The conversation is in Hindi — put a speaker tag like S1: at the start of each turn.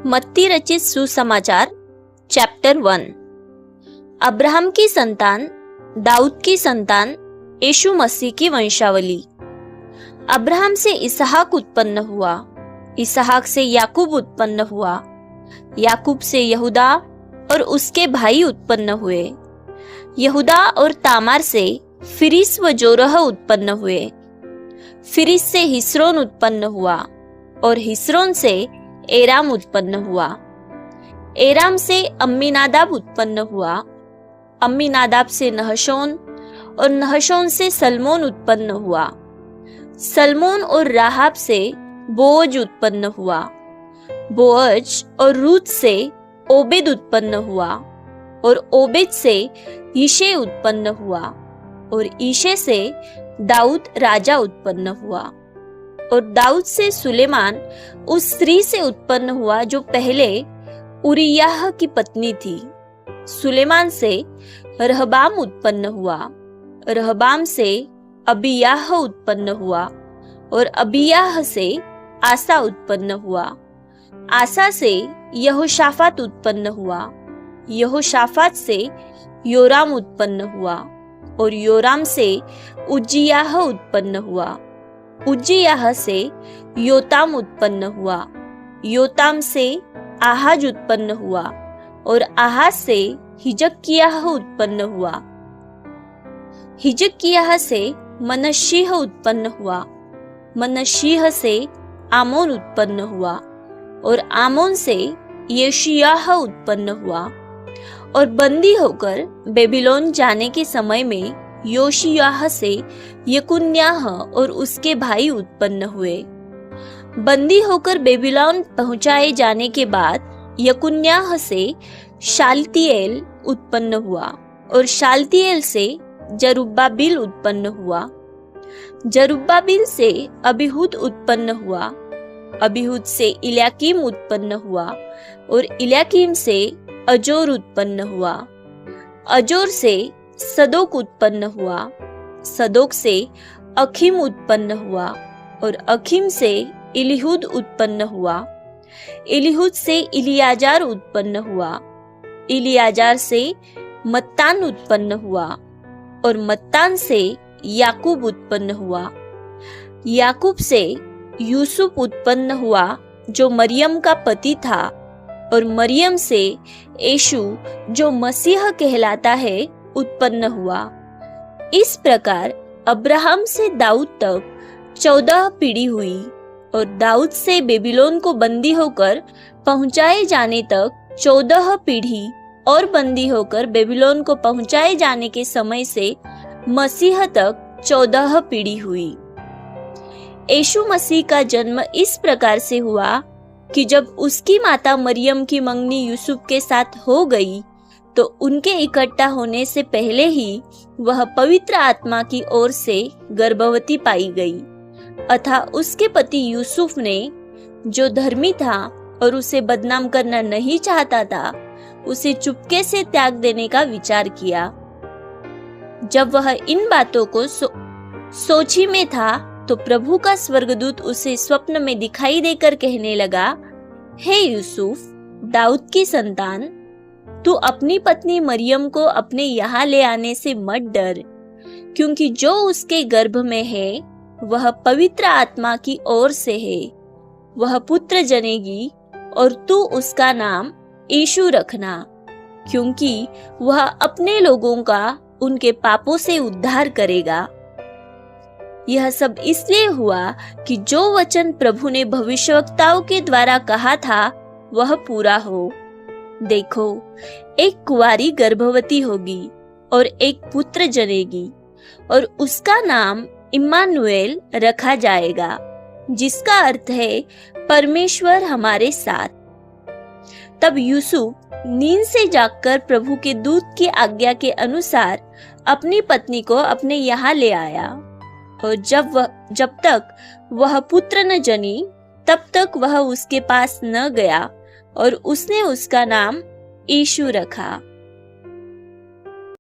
S1: मत्ती रचित सुसमाचार चैप्टर 1। अब्राहम की संतान, दाऊद की संतान, यीशु मसीह की वंशावली। अब्राहम से इसहाक उत्पन्न हुआ, इसहाक से याकूब उत्पन्न हुआ, याकूब से यहूदा और उसके भाई उत्पन्न हुए। यहूदा और तामार से फिरिस व जोरह उत्पन्न हुए। फिरिस से हिस्रोन उत्पन्न हुआ और हिस्रोन से एराम उत्पन्न हुआ। एराम से अम्मीनादाब उत्पन्न हुआ, अम्मीनादाब से नहशोन और नहशोन से सलमोन उत्पन्न हुआ। सलमोन और राहाब से बोअज उत्पन्न हुआ। बोअज और रूत से ओबेद उत्पन्न हुआ और ओबेद से यिशै उत्पन्न हुआ और यिशै से दाऊद राजा उत्पन्न हुआ। और दाऊद से सुलेमान उस स्त्री से उत्पन्न हुआ जो पहले उरिय्याह की पत्नी थी। सुलेमान से रहबाम उत्पन्न हुआ, रहबाम से अबियाह उत्पन्न हुआ और अबियाह से आसा उत्पन्न हुआ। आसा से यहोशाफात उत्पन्न हुआ, यहोशाफात से योराम उत्पन्न हुआ और योराम से उज्जियाह उत्पन्न हुआ। उज्जियाह से योताम उत्पन्न हुआ, योताम से आहाज उत्पन्न हुआ और आहाज से हिजकिय्याह उत्पन्न हुआ। हिजकिय्याह से मनश्शेह उत्पन्न हुआ, मनश्शेह से आमोन उत्पन्न हुआ और आमोन से योशिय्याह उत्पन्न हुआ। और बंदी होकर बेबीलोन जाने के समय में योशिय्याह से यकुन्याह और उसके भाई उत्पन्न हुए। बंदी होकर बेबीलोन पहुंचाए जाने के बाद यकुन्याह से शालतिएल उत्पन्न हुआ और शालतिएल से जरुब्बाबिल उत्पन्न हुआ। जरुब्बाबिल से अबीहूद उत्पन्न हुआ, अबीहूद से इल्याकीम उत्पन्न हुआ और इल्याकीम से अजोर उत्पन्न हुआ। अजोर से सदोक उत्पन्न हुआ, सदोक से अखीम उत्पन्न हुआ और अखीम से इलीहूद उत्पन्न हुआ। इलीहूद से इलियाजार उत्पन्न हुआ, इलियाजार से मत्तान उत्पन्न हुआ और मत्तान से याकूब उत्पन्न हुआ। याकूब से यूसुफ उत्पन्न हुआ जो मरियम का पति था और मरियम से यीशु जो मसीह कहलाता है उत्पन्न हुआ। इस प्रकार अब्राहम से दाऊद तक 14 पीढ़ी हुई और दाऊद से बेबीलोन को बंदी होकर पहुंचाए जाने तक 14 पीढ़ी और बंदी होकर बेबीलोन को पहुंचाए जाने के समय से मसीह तक 14 पीढ़ी हुई। यीशु मसीह का जन्म इस प्रकार से हुआ कि जब उसकी माता मरियम की मंगनी यूसुफ के साथ हो गई तो उनके इकट्ठा होने से पहले ही वह पवित्र आत्मा की ओर से गर्भवती पाई गई। अतः उसके पति यूसुफ ने, जो धर्मी था और उसे बदनाम करना नहीं चाहता था, उसे चुपके से त्याग देने का विचार किया। जब वह इन बातों को सोची में था तो प्रभु का स्वर्गदूत उसे स्वप्न में दिखाई देकर कहने लगा, हे यूसुफ, दाऊद की संतान, तू अपनी पत्नी मरियम को अपने यहाँ ले आने से मत डर, क्योंकि जो उसके गर्भ में है वह पवित्र आत्मा की ओर से है। वह पुत्र जनेगी और तू उसका नाम यीशु रखना, क्योंकि वह अपने लोगों का उनके पापों से उद्धार करेगा। यह सब इसलिए हुआ कि जो वचन प्रभु ने भविष्यवक्ताओं के द्वारा कहा था वह पूरा हो। देखो, एक कुंवारी गर्भवती होगी और एक पुत्र जनेगी और उसका नाम इम्मानुएल रखा जाएगा, जिसका अर्थ है परमेश्वर हमारे साथ। तब यूसुफ नींद से जागकर प्रभु के दूत की आज्ञा के अनुसार अपनी पत्नी को अपने यहाँ ले आया और जब तक वह पुत्र न जनी तब तक वह उसके पास न गया और उसने उसका नाम यीशु रखा।